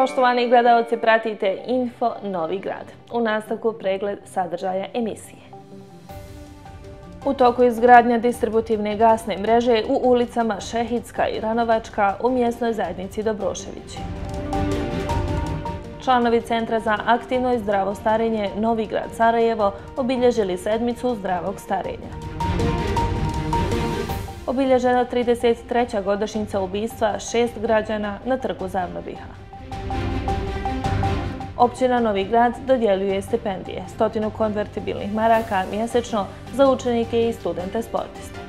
Poštovani gledaoci, pratite Info Novi Grad. U nastavku pregled sadržaja emisije. U toku izgradnja distributivne gasne mreže u ulicama Šehidska i Ranovačka u mjesnoj zajednici Dobroševići. Članovi Centra za aktivno i zdravo starenje Novi Grad Sarajevo obilježili sedmicu zdravog starenja. Obilježena 33. godišnjica ubistva 6 građana na trgu Zavnobiha. Općina Novi Grad dodjeljuje stipendije, 100 konvertibilnih maraka mjesečno za učenike i studente sportiste.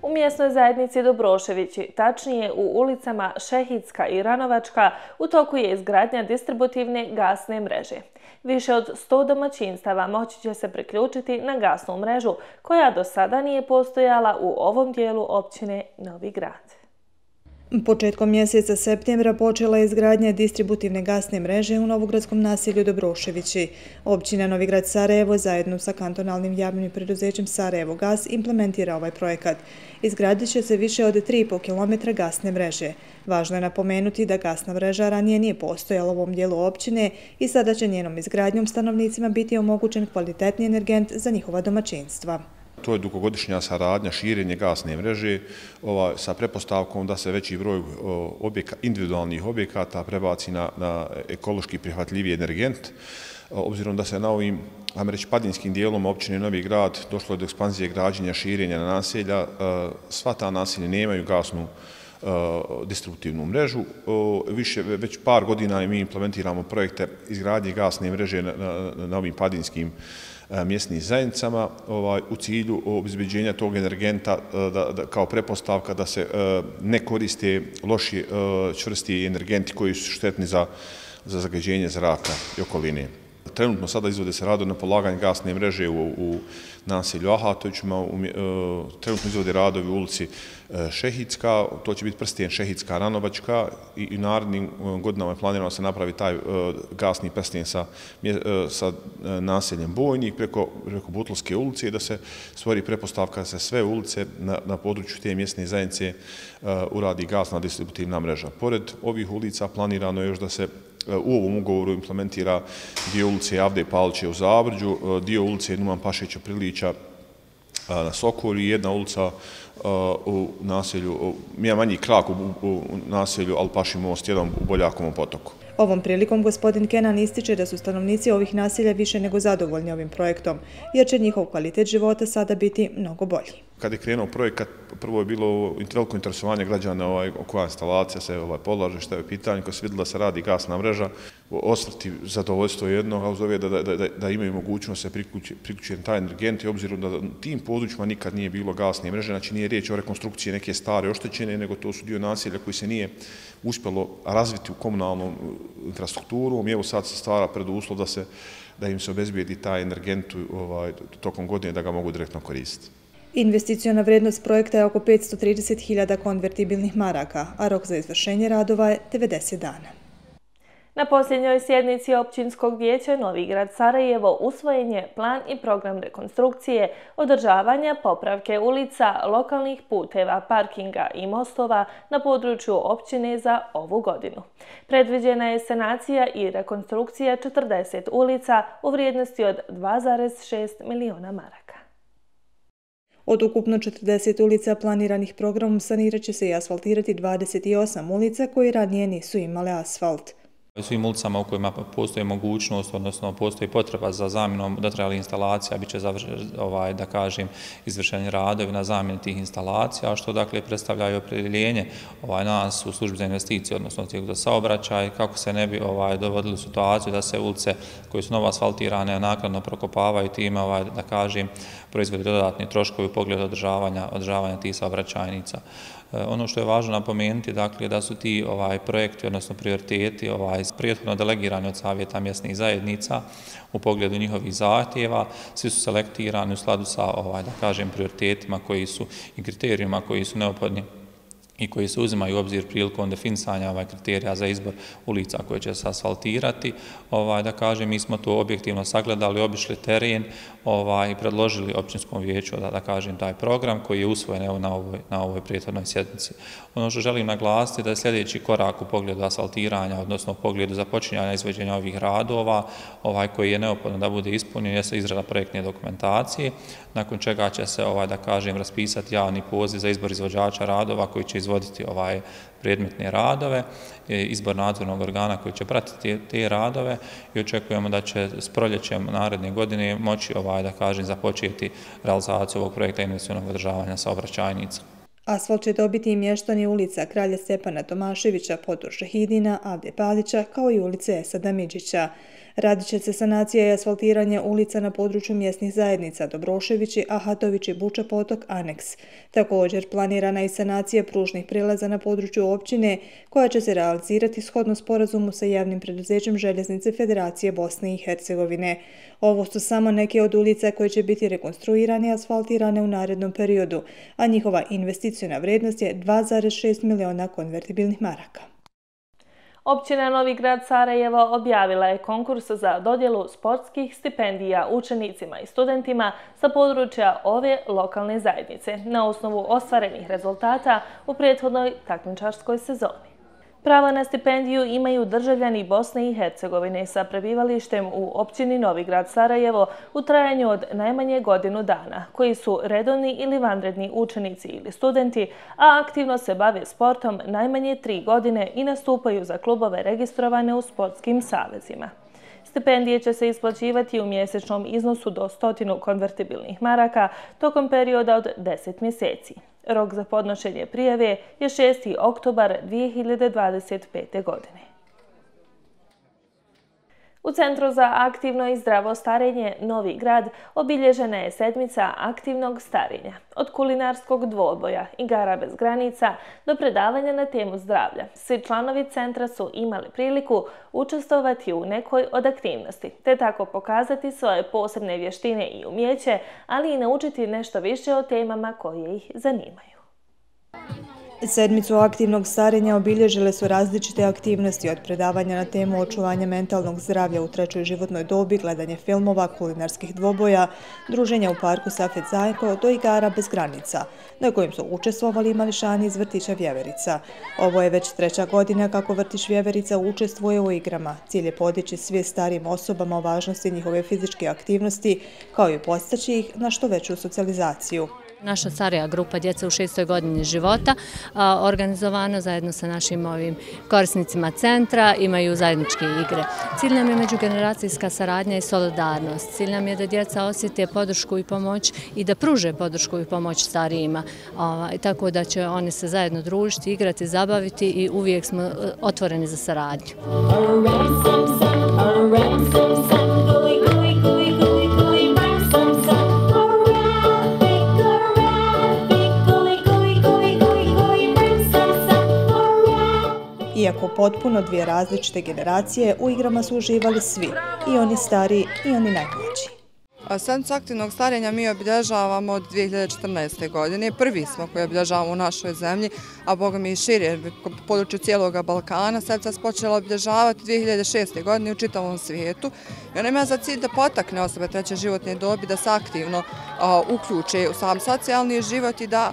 U mjesnoj zajednici Dobroševići, tačnije u ulicama Šehidska i Ranovačka, u toku je izgradnja distributivne gasne mreže. Više od 100 domaćinstava moći će se priključiti na gasnu mrežu koja do sada nije postojala u ovom dijelu općine Novi Grad. Početkom mjeseca septembra počela je izgradnja distributivne gasne mreže u novogradskom naselju Dobroševići. Općina Novi Grad Sarajevo zajedno sa kantonalnim javnim preduzećem Sarajevo Gas implementira ovaj projekat. Izgradit će se više od 3,5 km gasne mreže. Važno je napomenuti da gasna mreža ranije nije postojala u ovom dijelu općine i sada će njenom izgradnjom stanovnicima biti omogućen kvalitetni energent za njihova domaćinstva. To je dugogodišnja saradnja, širenje gasne mreže sa pretpostavkom da se veći broj individualnih objekata prebaci na ekološki prihvatljiviji energent. Obzirom da se na ovim, ajmo reći, padinskim dijelom općine Novi Grad došlo je do ekspanzije građenja, širenja naselja, sva ta naselja nemaju gasnu distributivnu mrežu. Već par godina mi implementiramo projekte izgradnje gasne mreže na ovim padinskim mjesnim zajednicama u cilju obezbeđenja tog energenta kao pretpostavka da se ne koriste loši čvrsti energenti koji su štetni za zagađenje zraka i okoline. Trenutno sada izvode se radovi na polaganje gasne mreže u naselju Ahatovićima, trenutno izvode radovi u ulici Šehidska, to će biti prsten Šehidska Ranovačka i narednim godinama je planirano da se napravi taj gasni prsten sa naseljem Bojnik preko Butlovske ulice i da se stvori pretpostavka da se sve ulice na području te mjesne zajednice uradi gasna distributivna mreža. Pored ovih ulica planirano je još da se u ovom ugovoru implementira dio ulice Avde Palića u Zavrđu, dio ulice Numan Pašića Prilića na Sokolju i jedna ulica u naselju, manji krak u naselju Alpaši most 1 u Boljakovom potoku. Ovom prilikom gospodin Kenan ističe da su stanovnici ovih naselja više nego zadovoljni ovim projektom, jer će njihov kvalitet života sada biti mnogo bolji. Kad je krenuo projekat, prvo je bilo veliko interesovanje građana koja instalacija se polaže, šta je pitanje, kad se vidjelo da se radi gasna mreža, osvrti zadovoljstvo jedno, a uz ove da imaju mogućnost se priključiti na taj energent i obzirom da u tim područjima nikad nije bilo gasne mreže, znači nije riječ o rekonstrukciji neke stare oštećene, nego to su dio naselja koji se nije uspjelo razviti u komunalnom infrastrukturu. Evo sad se stvara preduslov da im se obezbijedi taj energent tokom godine da ga mogu direktno koristiti. Investiciona vrijednost projekta je oko 530.000 konvertibilnih maraka, a rok za izvršenje radova je 90 dana. Na posljednjoj sjednici Općinskog vijeća Novi Grad Sarajevo usvojen je plan i program rekonstrukcije, održavanja, popravke ulica, lokalnih puteva, parkinga i mostova na području općine za ovu godinu. Predviđena je sanacija i rekonstrukcija 40 ulica u vrijednosti od 2,6 milijuna maraka. Od ukupno 40 ulica planiranih programom sanirat će se i asfaltirati 28 ulica koje ranije nisu imale asfalt. U svim ulicama u kojima postoji mogućnost, odnosno postoji potreba za zamjenom dotrajalih instalacija, bit će izvršeni radovi na zamjeni tih instalacija, što dakle predstavljaju opredjeljenje nas u službi za investicije, odnosno tijek za saobraćaj, kako se ne bi dovodili u situaciju da se ulice koje su novo asfaltirane naknadno prokopavaju time, proizvodi dodatni troškovi u pogledu održavanja tih saobraćajnica. Ono što je važno napomenuti, dakle, da su ti projekti, odnosno prioriteti, prethodno delegirani od savjeta mjesnih zajednica u pogledu njihovih zahtjeva, svi su selektirani u skladu sa, prioritetima koji su i kriterijima koji su neophodni i koji se uzimaju u obzir prilikom definisanja kriterija za izbor ulica koje će se asfaltirati. Da kažem, mi smo to objektivno sagledali, obišli teren i predložili općinskom vijeću, da kažem, taj program koji je usvojen na ovoj prethodnoj sjednici. Ono što želim naglasiti da je sljedeći korak u pogledu asfaltiranja, odnosno u pogledu započinjanja izvođenja ovih radova, koji je neophodno da bude ispunjen, je izrada projektne dokumentacije, nakon čega će se, da kažem, raspisati javni poziv za izbor izvođača radova koji će izvoditi predmetne radove, izbor nadzornog organa koji će pratiti te radove i očekujemo da će s proljećem naredne godine moći, da kažem, započeti realizaciju ovog projekta investicionog održavanja saobraćajnica. Asfalt će dobiti i mještani ulica Kralja Stjepana Tomaševića, Podruž Šehidina, Avde Palića, kao i ulice Esada Midžića. Radit će se sanacija i asfaltiranje ulica na području mjesnih zajednica Dobroševići, Ahatovići, Buča Potok, Aneks. Također planirana i sanacija pružnih prijelaza na području općine, koja će se realizirati shodno sporazumu sa javnim preduzećem Željeznice Federacije Bosne i Hercegovine. Ovo su samo neke od ulica koje će biti rekonstruirane i asfaltirane u narednom periodu, a njihova investicijna vrijednost je 2,6 miliona konvertibilnih maraka. Općina Novi Grad Sarajevo objavila je konkurs za dodjelu sportskih stipendija učenicima i studentima sa područja ove lokalne zajednice na osnovu ostvarenih rezultata u prethodnoj takmičarskoj sezoni. Pravo na stipendiju imaju državljani Bosne i Hercegovine sa prebivalištem u općini Novi Grad Sarajevo u trajanju od najmanje godinu dana, koji su redovni ili vanredni učenici ili studenti, a aktivno se bave sportom najmanje 3 godine i nastupaju za klubove registrovane u sportskim savezima. Stipendije će se isplaćivati u mjesečnom iznosu do 100 konvertibilnih maraka tokom perioda od 10 mjeseci. Rok za podnošenje prijave je 6. oktobar 2025. godine. U Centru za aktivno i zdravo starenje Novi Grad obilježena je sedmica aktivnog starenja. Od kulinarskog dvoboja, igara bez granica do predavanja na temu zdravlja. Svi članovi centra su imali priliku učestvovati u nekoj od aktivnosti, te tako pokazati svoje posebne vještine i umjeće, ali i naučiti nešto više o temama koje ih zanimaju. Sedmicu aktivnog starenja obilježile su različite aktivnosti od predavanja na temu očuvanja mentalnog zdravlja u 3. životnoj dobi, gledanje filmova, kulinarskih dvoboja, druženja u parku Safet Zajko do igara bez granica, na kojim su učestvovali i mališani iz vrtića Vjeverica. Ovo je već 3. godina kako vrtić Vjeverica učestvuje u igrama. Cilj je podići svijest starijim osobama o važnosti njihove fizičke aktivnosti, kao i postaći ih na što veću socijalizaciju. Naša starija grupa djece u 6. godini života, organizovano zajedno sa našim korisnicima centra, imaju zajedničke igre. Cilj nam je međugeneracijska saradnja i solidarnost. Cilj nam je da djeca osjete podršku i pomoć i da pruže podršku i pomoć starijima. Tako da će oni se zajedno družiti, igrati, zabaviti i uvijek smo otvoreni za saradnju. Iako potpuno 2 različite generacije, u igrama su uživali svi, i oni stariji i oni najmlađi. Sedmicu aktivnog starenja mi obilježavamo od 2014. godine. Prvi smo koji obilježavamo u našoj zemlji, a boga mi i šire po području cijelog Balkana. Sedmica se počela obilježavati 2006. godine u čitavom svijetu. I ona ima za cilj da potakne osobe 3. životne dobi da se aktivno uključe u sam socijalni život i da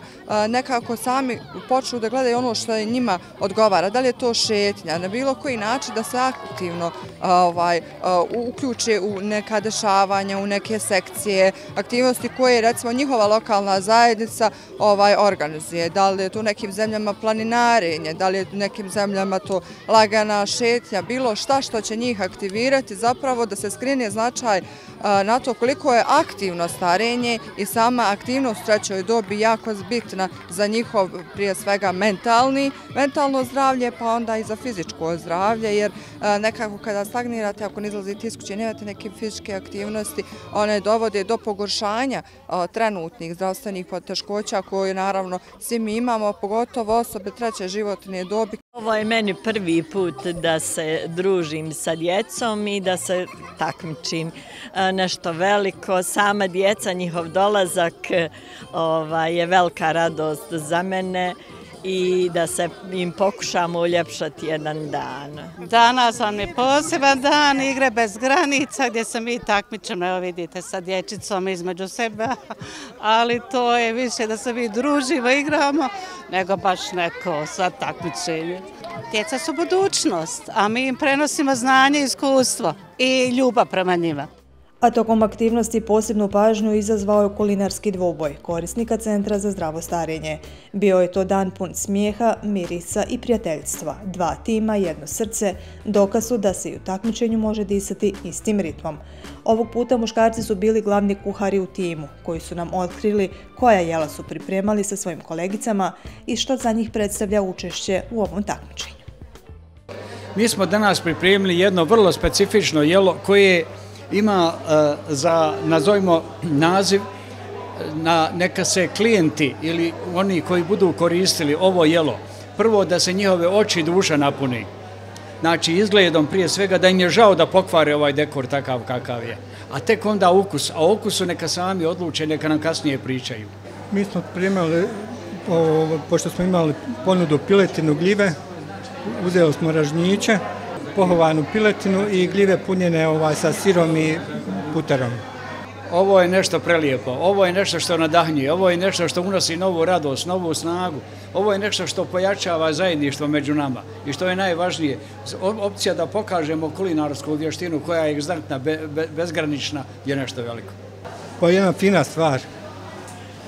nekako sami počnu da gledaju ono što njima odgovara. Da li je to šetnja, na bilo koji način da se aktivno uključe u neka dešavanja, u neke sekcije, aktivnosti koje recimo njihova lokalna zajednica organizuje. Da li je to u nekim zemljama planinarenje, da li je u nekim zemljama to lagana šetnja, bilo šta što će njih aktivirati zapravo da se skrene značaj na to koliko je aktivno starenje i sama aktivnost u 3. dobi jako bitna za njihov prije svega mentalno zdravlje, pa onda i za fizičko zdravlje, jer nekako kada stagnirate, ako ne izlazite iz kuće, nemate neke fizičke aktivnosti, one dovode do pogoršanja trenutnih zdravstvenih poteškoća koje naravno svi mi imamo, pogotovo osobe 3. životne dobi. Ovo je meni prvi put da se družim sa djecom i da se takmičim nešto veliko. Sama djeca, njihov dolazak je velika radost za mene i da se im pokušamo uljepšati jedan dan. Danas vam je poseban dan igre bez granica gdje se mi takmičimo, evo vidite, sa dječicom između sebe, ali to je više da se mi družimo, igramo, nego baš neko sad takmičenje. Djeca su budućnost, a mi im prenosimo znanje, iskustvo i ljubav prema njima. A tokom aktivnosti posebnu pažnju izazvao je kulinarski dvoboj korisnika Centra za zdravo starenje. Bio je to dan pun smijeha, mirisa i prijateljstva. Dva tima, jedno srce, dokaz su da se i u takmičenju može disati istim ritmom. Ovog puta muškarci su bili glavni kuhari u timu, koji su nam otkrili koja jela su pripremali sa svojim kolegicama i što za njih predstavlja učešće u ovom takmičenju. Mi smo danas pripremili jedno vrlo specifično jelo koje ima za, nazovimo, naziv neka se klijenti ili oni koji budu koristili ovo jelo, prvo da se njihove oči i duša napuni. Znači izgledom prije svega da im je žao da pokvare ovaj dekor takav kakav je. A tek onda ukus, a o ukusu neka sami odluče, neka nam kasnije pričaju. Mi smo primali, pošto smo imali ponudu piletinu, gljive, uzeli smo ražnjiće, pohovanu piletinu i gljive punjene sa sirom i puterom. Ovo je nešto prelijepo, ovo je nešto što nadahnjuje, ovo je nešto što unosi novu radost, novu snagu, ovo je nešto što pojačava zajedništvo među nama i što je najvažnije, opcija da pokažemo kulinarsku vještinu koja je egzaktna, bezgranična, je nešto veliko. Pa jedna fina stvar,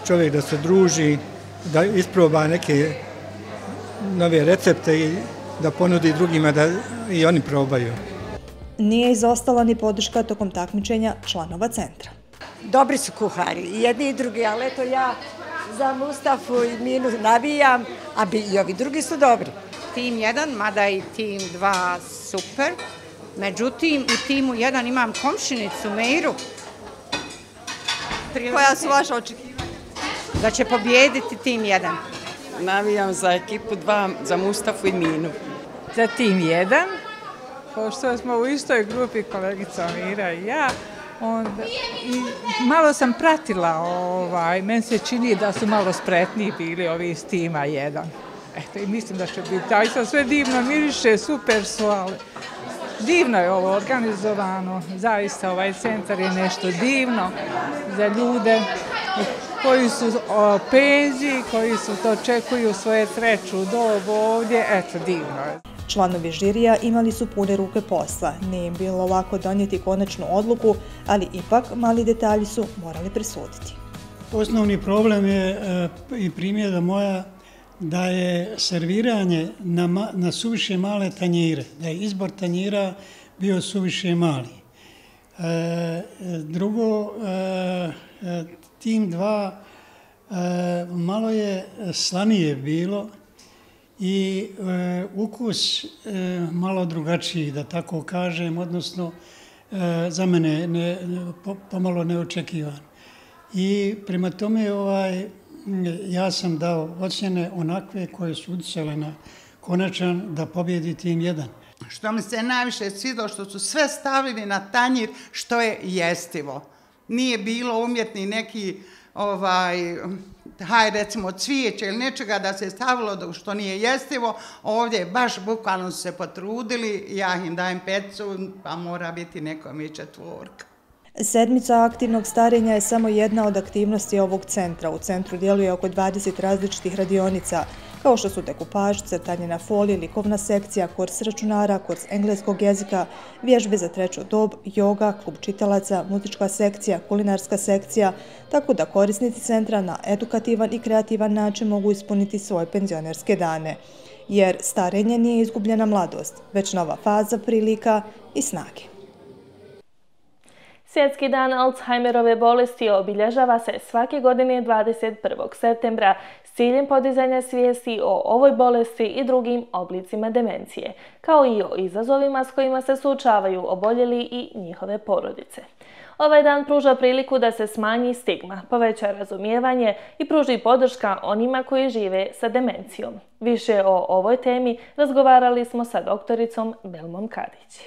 čovjek da se druži, da isproba neke nove recepte i da ponudi drugima da i oni probaju. Nije izostala ni podrška tokom takmičenja članova centra. Dobri su kuhari, i jedni i drugi, ali eto ja za Mustafu i Minu navijam, a i ovi drugi su dobri. Tim 1, mada i tim 2 super, međutim u timu 1 imam komšinicu Meiru. Koja su vaša očekivanja? Da će pobijediti tim 1. Navijam za ekipu 2, za Mustafu i Minu. Za tim 1, pošto smo u istoj grupi, kolegica Mira i ja, malo sam pratila, meni se čini da su malo spretniji bili ovi iz tima 1. Eto, i mislim da će biti zaista sve divno, miriše, super su, ali divno je ovo organizovano, zaista ovaj centar je nešto divno za ljude koji su penziji, koji su to očekuju svoje treću dobu ovdje, eto, divno je. Članovi žirija imali su pune ruke posla, nije im bilo lako donijeti konačnu odluku, ali ipak mali detalji su morali presuditi. Osnovni problem je i primjera moja da je serviranje na suviše male tanjire, da je izbor tanjira bio suviše mali. Drugo, tim 2 malo je slanije bilo i ukus malo drugačiji, da tako kažem, odnosno za mene pomalo neočekivan. I prema tome ja sam dao ocjene onakve koje su utjecale na konačan da pobjedi tim 1. Što mi se najviše svidilo, što su sve stavili na tanjir što je jestivo. Nije bilo umjetni neki, recimo cvijeće ili nečega da se stavilo što nije jestivo. Ovdje baš bukvalno su se potrudili, ja im dajem 5, pa mora biti nekom i 4. Sedmica aktivnog starenja je samo jedna od aktivnosti ovog centra. U centru djeluje oko 20 različitih radionica, kao što su dekupaž, crtanje na foliji, likovna sekcija, kurs računara, kurs engleskog jezika, vježbe za treću dob, joga, klub čitalaca, muzička sekcija, kulinarska sekcija, tako da korisnici centra na edukativan i kreativan način mogu ispuniti svoje penzionerske dane. Jer starenje nije izgubljena mladost, već nova faza prilika i snage. Svjetski dan Alzheimerove bolesti obilježava se svake godine 21. septembra s ciljem podizanja svijesti o ovoj bolesti i drugim oblicima demencije, kao i o izazovima s kojima se suočavaju oboljeli i njihove porodice. Ovaj dan pruža priliku da se smanji stigma, poveća razumijevanje i pruži podrška onima koji žive sa demencijom. Više o ovoj temi razgovarali smo sa doktoricom Belmom Kadić.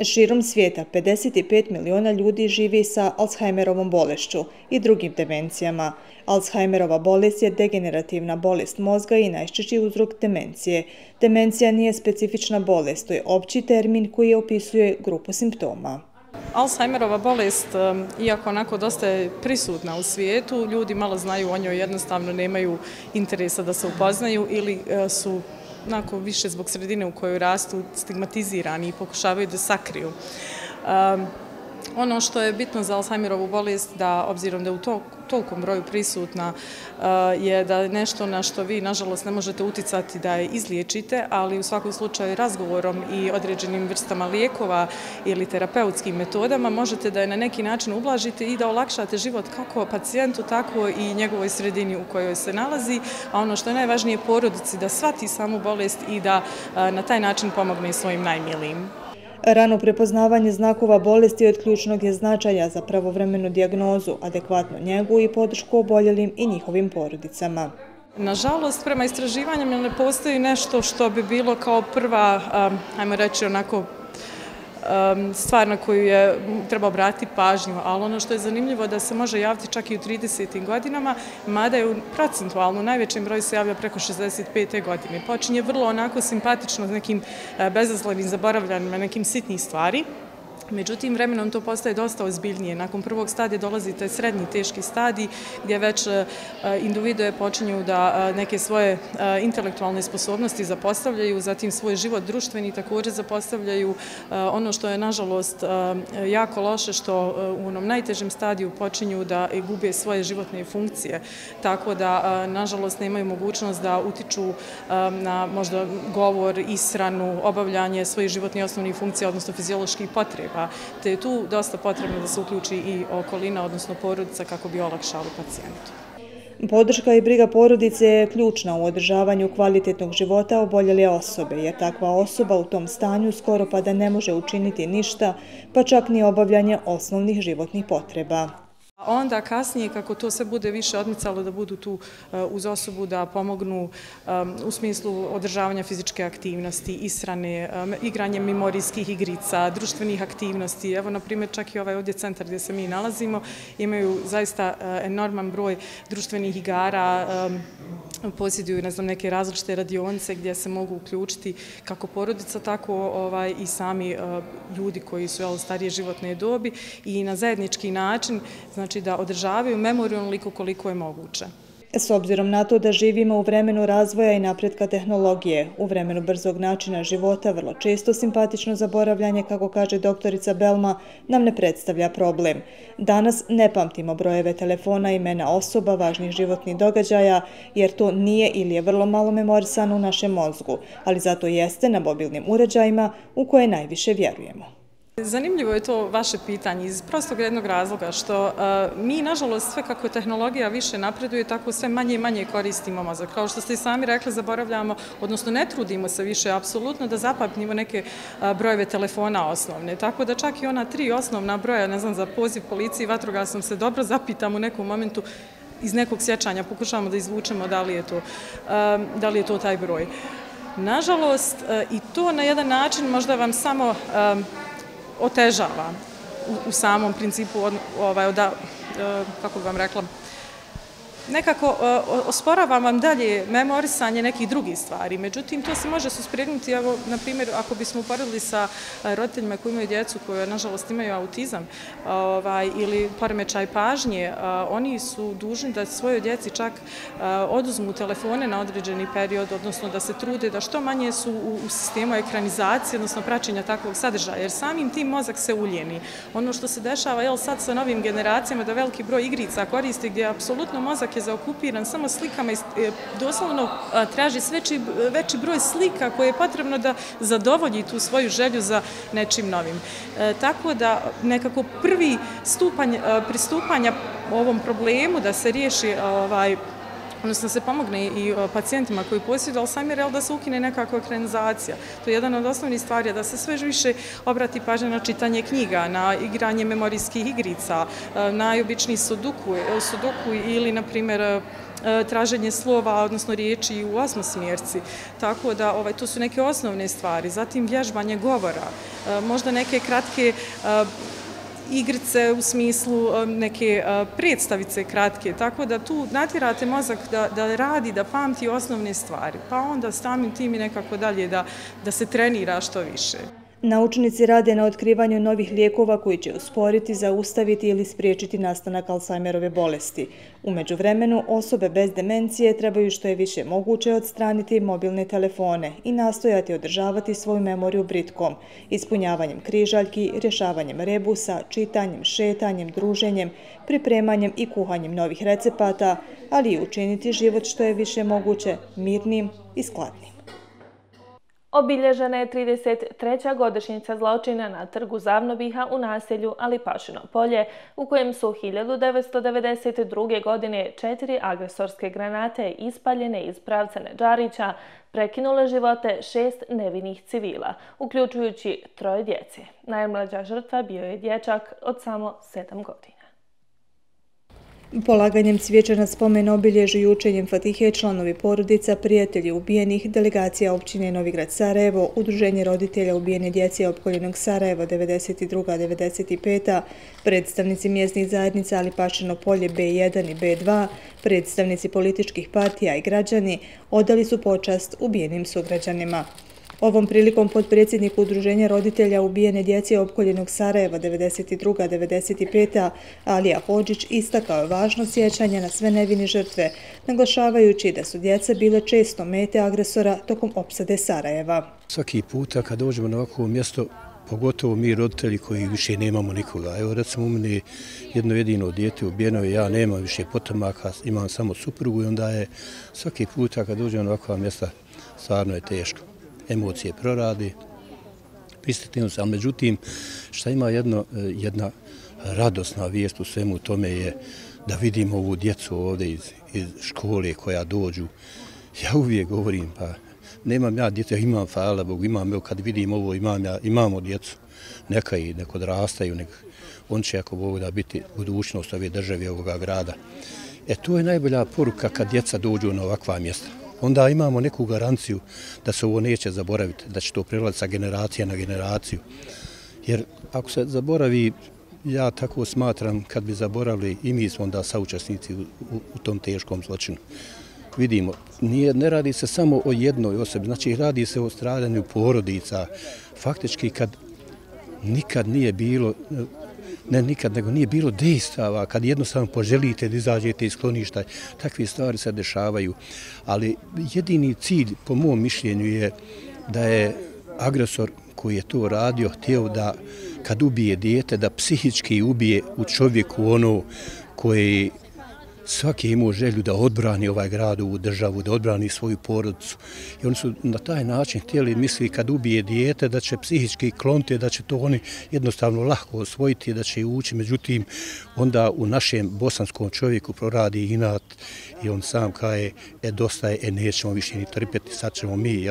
Širom svijeta 55 miliona ljudi živi sa Alzheimerovom bolešću i drugim demencijama. Alzheimerova bolest je degenerativna bolest mozga i najčešći uzrok demencije. Demencija nije specifična bolest, to je opći termin koji opisuje grupu simptoma. Alzheimerova bolest, iako onako dosta je prisutna u svijetu, ljudi malo znaju o njoj, jednostavno nemaju interesa da se upoznaju ili su onako više zbog sredine u kojoj rastu stigmatizirani i pokušavaju da sakriju. Ono što je bitno za Alzheimerovu bolest, da obzirom da je u tolikom broju prisutna, je da je nešto na što vi, nažalost, ne možete uticati da je izliječite, ali u svakom slučaju razgovorom i određenim vrstama lijekova ili terapeutskim metodama možete da je na neki način ublažite i da olakšate život kako pacijentu, tako i njegovoj sredini u kojoj se nalazi, a ono što je najvažnije porodici da shvati samu bolest i da na taj način pomogne svojim najmilijim. Rano prepoznavanje znakova bolesti od ključnog je značaja za pravovremenu dijagnozu, adekvatnu njegu i podršku oboljelim i njihovim porodicama. Nažalost, prema istraživanjima ne postoji nešto što bi bilo kao prva, ajmo reći onako, stvar na koju je treba obratiti pažnju, ali ono što je zanimljivo da se može javiti čak i u 30. godinama, mada je procentualno u najvećem broju se javlja preko 65. godine. Počinje vrlo onako simpatično s nekim bezazlenim zaboravljanjima, nekim sitnih stvari. Međutim, vremenom to postaje dosta ozbiljnije. Nakon prvog stadija dolazi taj srednji teški stadij gdje već individue počinju da neke svoje intelektualne sposobnosti zapostavljaju, zatim svoj život društveni također zapostavljaju. Ono što je, nažalost, jako loše što u onom najtežem stadiju počinju da gube svoje životne funkcije. Tako da, nažalost, nemaju mogućnost da utiču na možda govor, ishranu, obavljanje svojih životnih osnovnih funkcija, odnosno fizioloških potreba. Te je tu dosta potrebno da se uključi i okolina, odnosno porodica, kako bi olakšali pacijentu. Podrška i briga porodice je ključna u održavanju kvalitetnog života oboljele osobe, jer takva osoba u tom stanju skoro pa da ne može učiniti ništa, pa čak ni obavljanje osnovnih životnih potreba. Onda kasnije, kako to se bude više odmicalo, da budu tu uz osobu, da pomognu u smislu održavanja fizičke aktivnosti, ishrane, igranje memorijskih igrica, društvenih aktivnosti. Evo, na primjer, čak i ovaj ovdje centar gdje se mi nalazimo, imaju zaista enorman broj društvenih igara, posjeduju, ne znam, neke različite radionice gdje se mogu uključiti kako porodica, tako i sami ljudi koji su starije životne dobi i na zajednički način, znači da održavaju memoriju onoliko koliko je moguće. S obzirom na to da živimo u vremenu razvoja i napretka tehnologije, u vremenu brzog načina života, vrlo često simpatično zaboravljanje, kako kaže doktorica Belma, nam ne predstavlja problem. Danas ne pamtimo brojeve telefona, imena osoba, važnih životnih događaja, jer to nije ili je vrlo malo memorisano u našem mozgu, ali zato jeste na mobilnim uređajima u koje najviše vjerujemo. Zanimljivo je to vaše pitanje iz prostog jednog razloga što mi, nažalost, sve kako tehnologija više napreduje, tako sve manje i manje koristimo mozak. Kao što ste i sami rekli, zaboravljamo, odnosno ne trudimo se više apsolutno da zapamtimo neke brojeve telefona osnovne. Tako da čak i ona 3 osnovna broja, ne znam, za poziv policiji i vatrogasnom se dobro zapitam u nekom momentu iz nekog sjećanja, pokušavamo da izvučemo da li je to taj broj. Nažalost, i to na jedan način možda vam samo otežava u samom principu, kako bi vam rekla, nekako osporava vam dalje memorisanje nekih drugih stvari. Međutim, to se može suspregnuti, evo, na primjer, ako bismo uporedili sa roditeljima koji imaju djecu koje, nažalost, imaju autizam ili poremećaj pažnje, oni su dužni da svojoj djeci čak oduzmu telefone na određeni period, odnosno da se trude da što manje su u sistemu ekranizacije, odnosno praćenja takvog sadržaja, jer samim tim mozak se uljeni. Ono što se dešava, sad sa novim generacijama, da veliki broj igrica koristi gdje apsolutno mozak je zaokupiran samo slikama i doslovno traži veći broj slika koje je potrebno da zadovolji tu svoju želju za nečim novim. Tako da nekako prvi stupanj pristupanja ovom problemu da se riješi odnosno se pomogne i pacijentima koji posjeduju Alzheimer, da se ukine nekakva ekranizacija. To je jedan od osnovnih stvari, da se sve više obrati pažnja na čitanje knjiga, na igranje memorijskih igrica, najobičniji sudoku ili, na primjer, traženje slova, odnosno riječi u osmosmjerci. Tako da to su neke osnovne stvari. Zatim vježbanje govora, možda neke kratke igrice u smislu neke predstavice kratke, tako da tu natjerate mozak da radi, da pamti osnovne stvari, pa onda samim tim i nekako dalje da se trenira što više. Naučnici rade na otkrivanju novih lijekova koji će usporiti, zaustaviti ili spriječiti nastanak Alzheimerove bolesti. U međuvremenu, osobe bez demencije trebaju što je više moguće odstraniti mobilne telefone i nastojati održavati svoju memoriju britkom, ispunjavanjem križaljki, rješavanjem rebusa, čitanjem, šetanjem, druženjem, pripremanjem i kuhanjem novih recepata, ali i učiniti život što je više moguće mirnim i skladnim. Obilježena je 33. godišnjica zločina na trgu Zavnobiha u naselju Alipašino polje, u kojem su 1992. godine 4 agresorske granate ispaljene iz pravca Nedžarića prekinule živote 6 nevinih civila, uključujući 3 djece. Najmlađa žrtva bio je dječak od samo 7 godina. Polaganjem cvijeća na spomen obilježju i učenjem Fatihe članovi porodica, prijatelji ubijenih, delegacija općine Novigrad Sarajevo, Udruženje roditelja ubijene djece opkoljenog Sarajeva 92-95, predstavnici mjesnih zajednica Alipašino polje B1 i B2, predstavnici političkih partija i građani odali su počast ubijenim sugrađanima. Ovom prilikom potpredsjednik Udruženja roditelja ubijene djece opkoljenog Sarajeva 92-95 Alija Hodžić istakao je važno sjećanje na sve nevine žrtve, naglašavajući da su djeca bile često mete agresora tokom opsade Sarajeva. Svaki puta kad dođemo na ovakvo mjesto, pogotovo mi roditelji koji više nemamo nikoga. Evo recimo u mene jedno jedino dijete ubijeno je, ja nemam više potomaka, imam samo suprugu i onda je svaki puta kad dođemo na ovakva mjesta stvarno je teško. Emocije proradi, prisjetimo se, ali međutim šta ima jedna radosna vijest u svemu tome je da vidimo ovu djecu ovdje iz škole koja dođu. Ja uvijek govorim, pa nemam ja djece, imam, hvala Bogu, imam, evo kad vidim ovo, imamo djecu, neka i nek odrastaju, on će ako Bog da biti budućnost ove države i ovoga grada. To je najbolja poruka kad djeca dođu na ovakva mjesta. Onda imamo neku garanciju da se ovo neće zaboraviti, da će to prelaziti sa generacije na generaciju. Jer ako se zaboravi, ja tako smatram, kad bi zaboravili i mi smo onda saučesnici u tom teškom zločinu. Vidimo, ne radi se samo o jednoj osobi, znači radi se o stradanju porodica. Faktički kad nikad nije bilo, ne nikad, nego nije bilo dejstava, kad jednostavno poželite da izađete iz skloništa, takve stvari se dešavaju. Ali jedini cilj, po mom mišljenju, je da je agresor koji je to radio htio da kad ubije dijete, da psihički ubije u čovjeku ono koji svaki je imao želju da odbrani ovaj grad, ovu državu, da odbrani svoju porodicu. I oni su na taj način htjeli misli kad ubije dijete da će psihički kloniti, da će to oni jednostavno lahko osvojiti, da će ući. Međutim, onda u našem bosanskom čovjeku proradi inat i on sam kaže, dosta je, nećemo više ni trpjeti, sad ćemo mi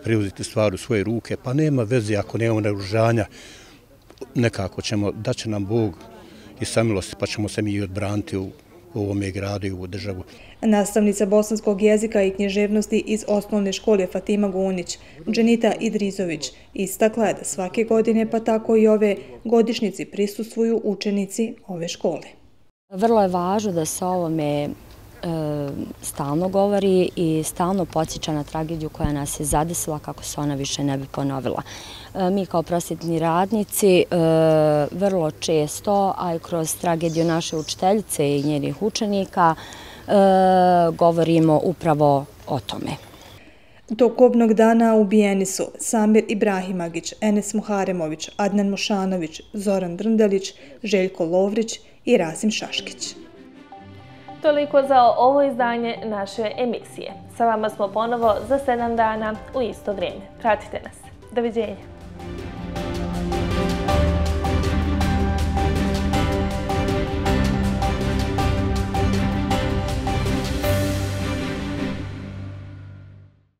preuzeti stvar u svoje ruke. Pa nema veze ako nemamo naoružanja, nekako ćemo, da će nam Bog i samilosti, pa ćemo se mi odbraniti u ovome gradu i u državu. Nastavnica bosanskog jezika i književnosti iz osnovne škole Fatima Gunić, Dženita Idrizović, istakla je da svake godine, pa tako i ove godišnjici prisustvuju učenici ove škole. Vrlo je važno da se o ovome stalno govori i stalno podsjeća na tragediju koja nas je zadesila kako se ona više ne bi ponovila. Mi kao prosvjetni radnici vrlo često, a i kroz tragediju naše učiteljice i njenih učenika, govorimo upravo o tome. Tog kobnog dana ubijeni su Samir Ibrahimagić, Enes Muharemović, Adnan Mušanović, Zoran Drndelić, Željko Lovrić i Razim Šaškić. Toliko za ovo izdanje naše emisije. Sa vama smo ponovo za 7 dana u isto vrijeme. Pratite nas. Doviđenja.